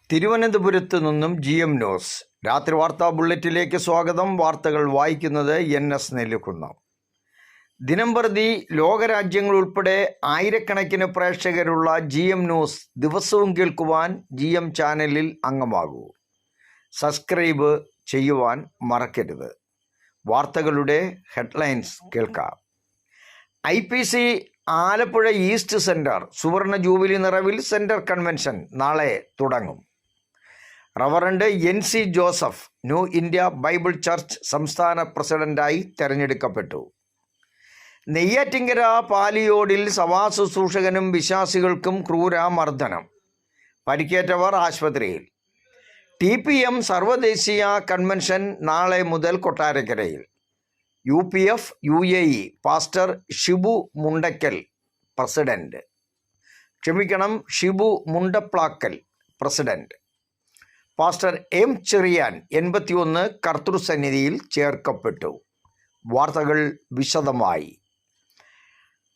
തിരുവനന്തപുരത്ത് നിന്നും GM news രാത്രി വാർത്താ ബുള്ളറ്റിലേക്ക് സ്വാഗതം. വാർത്തകൾ വായിക്കുന്നത് NS നെല്ലിക്കുന്നം. ദിനംപ്രതി ലോകരാജ്യങ്ങൾ ഉൾപ്പെടെ ആയിരക്കണക്കിന് പ്രേക്ഷകരുള്ള GM ന്യൂസ് ദിവസവും കേൾക്കുവാൻ GM ചാനലിൽ അംഗമാകൂ. സബ്സ്ക്രൈബ് ചെയ്യുവാൻ മറക്കരുത്. വാർത്തകളുടെ ഹെഡ്ലൈൻസ് കേൾക്കാം. IPC ആലപ്പുഴ ഈസ്റ്റ് സെൻറ്റർ സുവർണ ജൂബിലി നിറവിൽ സെൻറ്റർ കൺവെൻഷൻ നാളെ തുടങ്ങും. Reverend NC Joseph new India Bible church സംസ്ഥാന പ്രസിഡന്റായി തെരഞ്ഞെടുക്കപ്പെട്ടു. നെയ്യാറ്റിങ്കര പാലിയോടിൽ സഭാശുശ്രൂഷകനും വിശ്വാസികൾക്കും ക്രൂരമർദ്ദനം. പരിക്കേറ്റവർ ആശുപത്രിയിൽ. TPM സർവ്വദേശീയ കൺവെൻഷൻ നാളെ മുതൽ കൊട്ടാരക്കരയിൽ. UPF UAE pastor Shibu Mundaplackal president. Pastor M Cherian 81 കർത്തൃസന്നിധിയിൽ ചേർക്കപ്പെട്ടു. വാർത്തകൾ വിശദമായി.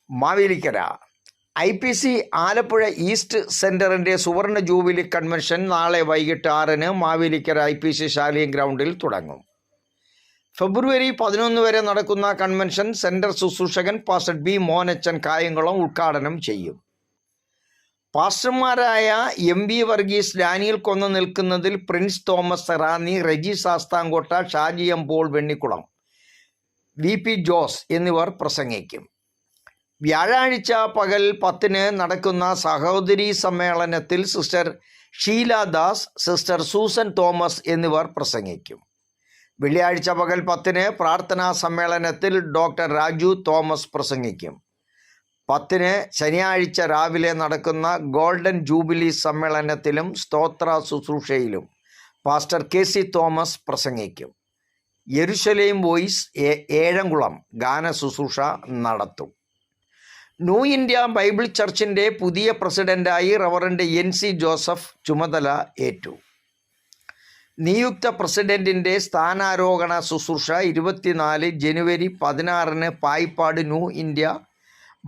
മാവേലിക്കര IPC ആലപ്പുഴ ഈസ്റ്റ് സെൻറ്ററിൻ്റെ സുവർണ ജൂബിലി കൺവെൻഷൻ നാളെ വൈകിട്ട് 6-ന് മാവേലിക്കര IPC ശാലയം ഗ്രൗണ്ടിൽ തുടങ്ങും. ഫെബ്രുവരി 11 വരെ നടക്കുന്ന കൺവെൻഷൻ സെൻറ്റർ ശുശ്രൂഷകൻ പാസ്റ്റർ B മോഹനച്ചൻ കായംകുളം ഉദ്ഘാടനം ചെയ്യും. പാസ്റ്റർമാരായ MB വർഗീസ്, ഡാനിയൽ കൊന്നു നിൽക്കുന്നതിൽ, Prince Thomas Serani, Reji Sasthamcotta, Shaji M Paul Vennikulam, VP Jose എന്നിവർ പ്രസംഗിക്കും. വ്യാഴാഴ്ച പകൽ 10-ന് നടക്കുന്ന സഹോദരി സമ്മേളനത്തിൽ sister Sheela Das, sister Susan Thomas എന്നിവർ പ്രസംഗിക്കും. വെള്ളിയാഴ്ച പകൽ 10-ന് പ്രാർത്ഥനാ സമ്മേളനത്തിൽ ഡോക്ടർ രാജു തോമസ് പ്രസംഗിക്കും. 10-ന് ശനിയാഴ്ച രാവിലെ നടക്കുന്ന ഗോൾഡൻ ജൂബിലി സമ്മേളനത്തിലും സ്തോത്ര ശുശ്രൂഷയിലും പാസ്റ്റർ KC തോമസ് പ്രസംഗിക്കും. യെരുശലേം വോയിസ് ഏഴംകുളം ഗാന ശുശ്രൂഷ നടത്തും. ന്യൂ ഇന്ത്യ ബൈബിൾ ചർച്ചിൻ്റെ പുതിയ പ്രസിഡന്റായി റവറൻഡ് NC ജോസഫ് ചുമതല ഏറ്റു. നിയുക്ത പ്രസിഡന്റിൻ്റെ സ്ഥാനാരോഹണ ശുശ്രൂഷ 24 ജനുവരി 16-ന് പായിപ്പാട് ന്യൂ ഇന്ത്യ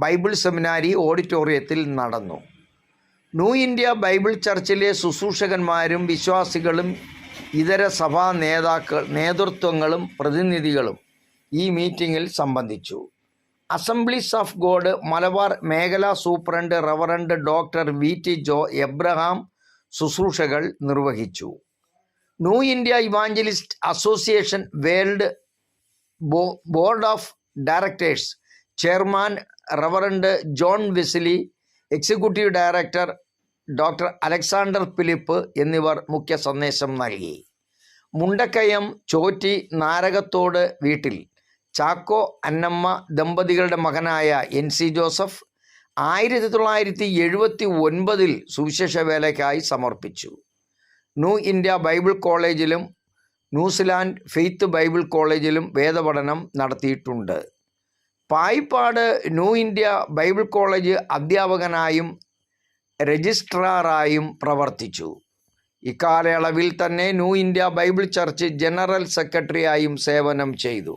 ബൈബിൾ സെമിനാരി ഓഡിറ്റോറിയത്തിൽ നടന്നു. ന്യൂ ഇന്ത്യ ബൈബിൾ ചർച്ചിലെ ശുശ്രൂഷകന്മാരും വിശ്വാസികളും ഇതര സഭാ നേതൃത്വങ്ങളും പ്രതിനിധികളും ഈ മീറ്റിങ്ങിൽ സംബന്ധിച്ചു. അസംബ്ലീസ് ഓഫ് ഗോഡ് മലബാർ മേഖലാ സൂപ്രണ്ട് റവറൻഡ് ഡോക്ടർ VT ജോ എബ്രഹാം ശുശ്രൂഷകൾ നിർവഹിച്ചു. New India Evangelist association world board of directors chairman reverend John Wesley, executive director doctor Alexander Philip എന്നിവർ മുഖ്യ സന്ദേശം നൽകി. മുണ്ടക്കയം ചോറ്റി നാരകത്തോട് വീട്ടിൽ ചാക്കോ അന്നമ്മ ദമ്പതികളുടെ മകനായ NC ജോസഫ് 1979 സുവിശേഷ വേലയ്ക്കായി സമർപ്പിച്ചു. ന്യൂ ഇന്ത്യ ബൈബിൾ കോളേജിലും ന്യൂസിലാൻഡ് ഫെയ്ത്ത് ബൈബിൾ കോളേജിലും വേദപഠനം നടത്തിയിട്ടുണ്ട്. Paippad New India Bible College അധ്യാപകനായും രജിസ്ട്രാറായും പ്രവർത്തിച്ചു. ഇക്കാലയളവിൽ തന്നെ New India Bible Church General സെക്രട്ടറിയായും സേവനം ചെയ്തു.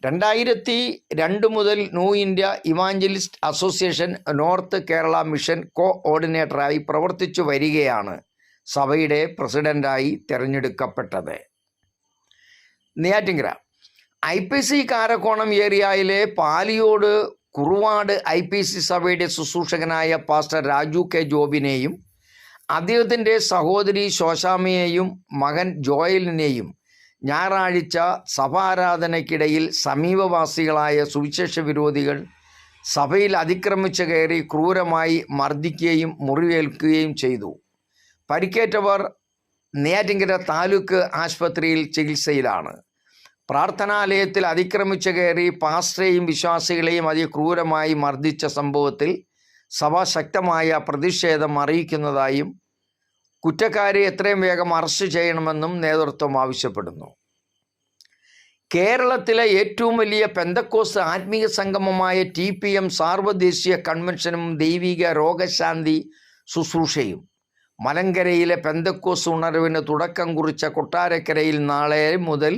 2002 മുതൽ New India Evangelist Association North Kerala Mission കോഓർഡിനേറ്ററായി പ്രവർത്തിച്ചു വരികയാണ് സഭയുടെ പ്രസിഡന്റായി തിരഞ്ഞെടുക്കപ്പെട്ടത്. നെയ്യാറ്റിങ്കര IPC കാരക്കോണം ഏരിയയിലെ പാലിയോട് കുറുവാട് IPC സഭയുടെ ശുശ്രൂഷകനായ പാസ്റ്റർ രാജു K ജോബിനെയും അദ്ദേഹത്തിൻ്റെ സഹോദരി ശോശാമയെയും മകൻ ജോയലിനെയും ഞായറാഴ്ച സഭാരാധനയ്ക്കിടയിൽ സമീപവാസികളായ സുവിശേഷ വിരോധികൾ സഭയിൽ അതിക്രമിച്ച് കയറി ക്രൂരമായി മർദ്ദിക്കുകയും മുറിവേൽക്കുകയും ചെയ്തു. പരിക്കേറ്റവർ നെയ്യാറ്റിങ്കര താലൂക്ക് ആശുപത്രിയിൽ ചികിത്സയിലാണ്. പ്രാർത്ഥനാലയത്തിൽ അതിക്രമിച്ച് കയറി പാസ്റ്ററെയും വിശ്വാസികളെയും അതിക്രൂരമായി മർദ്ദിച്ച സംഭവത്തിൽ സഭ ശക്തമായ പ്രതിഷേധം അറിയിക്കുന്നതായും കുറ്റക്കാരെ എത്രയും വേഗം അറസ്റ്റ് ചെയ്യണമെന്നും നേതൃത്വം ആവശ്യപ്പെടുന്നു. കേരളത്തിലെ ഏറ്റവും വലിയ പെന്തക്കോസ്ത് ആത്മീയ സംഗമമായ TPM സാർവദേശീയ കൺവെൻഷനും ദൈവിക രോഗശാന്തി ശുശ്രൂഷയും മലങ്കരയിലെ പെന്തക്കോസ്ത് ഉണർവിന് തുടക്കം കുറിച്ച കൊട്ടാരക്കരയിൽ നാളെ മുതൽ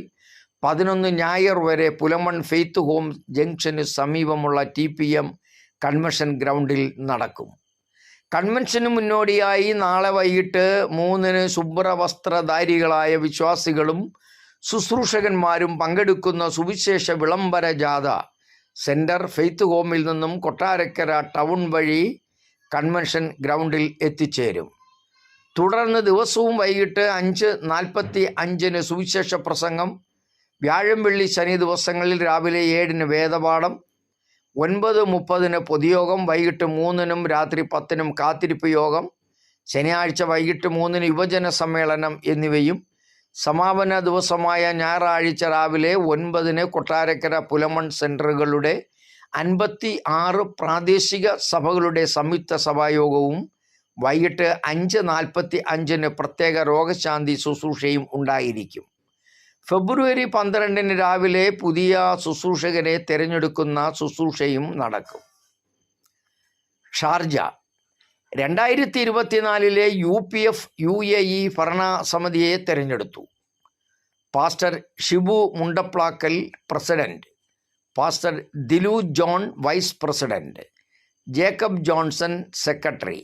11 ഞായർ വരെ പുലമൺ ഫെയ്ത്ത് ഹോം ജംഗ്ഷന് സമീപമുള്ള TPM കൺവെൻഷൻ ഗ്രൗണ്ടിൽ നടക്കും. കൺവെൻഷന് മുന്നോടിയായി നാളെ വൈകിട്ട് 3-ന് ശുഭ്രവസ്ത്രധാരികളായ വിശ്വാസികളും ശുശ്രൂഷകന്മാരും പങ്കെടുക്കുന്ന സുവിശേഷ വിളംബര ജാഥ സെൻറ്റർ ഫെയ്ത്ത് ഹോമിൽ നിന്നും കൊട്ടാരക്കര ടൗൺ വഴി കൺവെൻഷൻ ഗ്രൗണ്ടിൽ എത്തിച്ചേരും. തുടർന്ന് ദിവസവും വൈകിട്ട് 5:45-ന് സുവിശേഷ പ്രസംഗം, വ്യാഴം വെള്ളി ശനി ദിവസങ്ങളിൽ രാവിലെ 7-ന് വേദപാഠം, 9:30-ന് പൊതുയോഗം, വൈകിട്ട് 3-നും രാത്രി 10-നും കാത്തിരിപ്പ് യോഗം, ശനിയാഴ്ച വൈകിട്ട് 3-ന് യുവജന സമ്മേളനം എന്നിവയും സമാപന ദിവസമായ ഞായറാഴ്ച രാവിലെ 9-ന് കൊട്ടാരക്കര പുലമൺ സെൻറ്ററുകളുടെ 56 പ്രാദേശിക സഭകളുടെ സംയുക്ത സഭായോഗവും വൈകിട്ട് 5:45-ന് പ്രത്യേക രോഗശാന്തി ശുശ്രൂഷയും ഉണ്ടായിരിക്കും. ഫെബ്രുവരി 12-ന് രാവിലെ പുതിയ ശുശ്രൂഷകരെ തിരഞ്ഞെടുക്കുന്ന ശുശ്രൂഷയും നടക്കും. ഷാർജ 2024-ലെ UPF UAE ഭരണസമിതിയെ തിരഞ്ഞെടുത്തു. Pastor Shibu Mundaplackal president, pastor Dilu John vice president, Jacob Johnson secretary,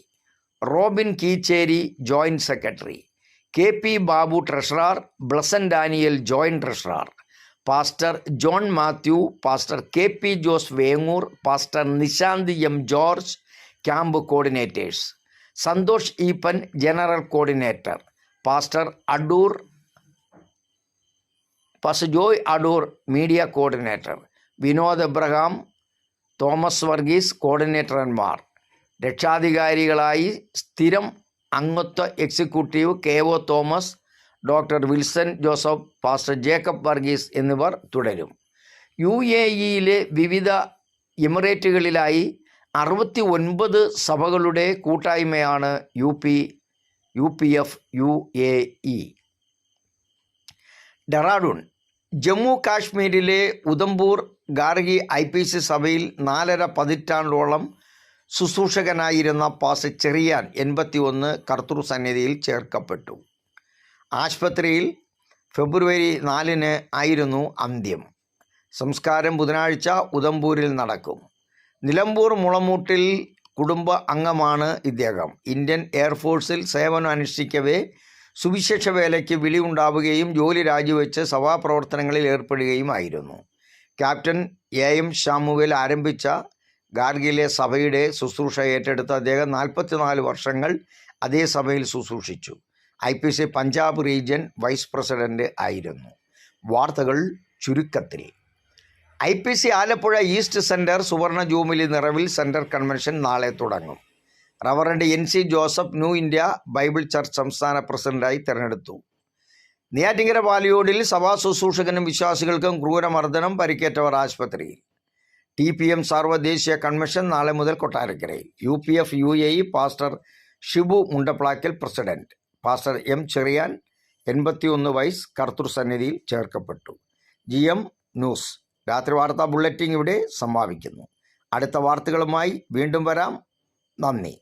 Robin Keecheri joint secretary, KP Babu treasurer, Blesson Daniel joint treasurer, pastor John Mathew, pastor KP Jose Vengoor, pastor Nishanth M George camp coordinators, Santhosh Eapen general coordinator, pastor Joy Adoor media coordinator, Vinod Abraham, Thomas Varghese കോർഡിനേറ്റർമാർ. രക്ഷാധികാരികളായി സ്ഥിരം അംഗത്വ executive KO Thomas, doctor Wilson Joseph, pastor Jacob Varghese എന്നിവർ തുടരും. UAEയിലെ വിവിധ എമിറേറ്റുകളിലായി 69 സഭകളുടെ കൂട്ടായ്മയാണ് UPF UAE. Dehradun Jammu കാശ്മീരിലെ ഉധംപൂർ ഗാർഗി IPC സഭയിൽ 4.5 പതിറ്റാണ്ടോളം ശുശ്രൂഷകനായിരുന്ന പാസ്റ്റർ ചെറിയാൻ 81 കർത്തൃസന്നിധിയിൽ ചേർക്കപ്പെട്ടു. ആശുപത്രിയിൽ ഫെബ്രുവരി 4-ന് ആയിരുന്നു അന്ത്യം. സംസ്കാരം ബുധനാഴ്ച ഉധംപൂരിൽ നടക്കും. നിലമ്പൂർ മുളമൂട്ടിൽ കുടുംബ അംഗമാണ് ഇദ്ദേഹം. ഇന്ത്യൻ എയർഫോഴ്സിൽ സേവനം അനുഷ്ഠിക്കവേ സുവിശേഷ വേലയ്ക്ക് വിളിയുണ്ടാവുകയും ജോലി രാജിവെച്ച് സഭാപ്രവർത്തനങ്ങളിൽ ഏർപ്പെടുകയുമായിരുന്നു. ക്യാപ്റ്റൻ AM ഷാമുവേൽ ആരംഭിച്ച ഗാർഗിലെ സഭയുടെ ശുശ്രൂഷ ഏറ്റെടുത്ത അദ്ദേഹം 44 വർഷങ്ങൾ അതേ സഭയിൽ ശുശ്രൂഷിച്ചു. IPC Punjab region vice president ആയിരുന്നു. വാർത്തകൾ ചുരുക്കത്തിൽ. IPC ആലപ്പുഴ ഈസ്റ്റ് സെൻറ്റർ സുവർണ ജൂബിലി നിറവിൽ സെൻറ്റർ കൺവെൻഷൻ നാളെ തുടങ്ങും. Reverend NC Joseph new India Bible church സംസ്ഥാന പ്രസിഡന്റായി തിരഞ്ഞെടുത്തു. നെയ്യാറ്റിൻകര പാലിയോടിൽ സഭാ ശുശ്രൂഷകനും വിശ്വാസികൾക്കും ക്രൂരമർദ്ദനം, പരിക്കേറ്റവർ ആശുപത്രിയിൽ. TPM സാർവദേശീയ കൺവെൻഷൻ നാളെ മുതൽ കൊട്ടാരക്കരയിൽ. UPF UAE pastor Shibu Mundaplackal president, pastor M Cherian 81 വയസ്സ് കർത്തൃസന്നിധിയിൽ ചേർക്കപ്പെട്ടു. GM ന്യൂസ് രാത്രി വാർത്താ ബുള്ളറ്റിൻ ഇവിടെ സമാപിക്കുന്നു. അടുത്ത വാർത്തകളുമായി വീണ്ടും വരാം. നന്ദി.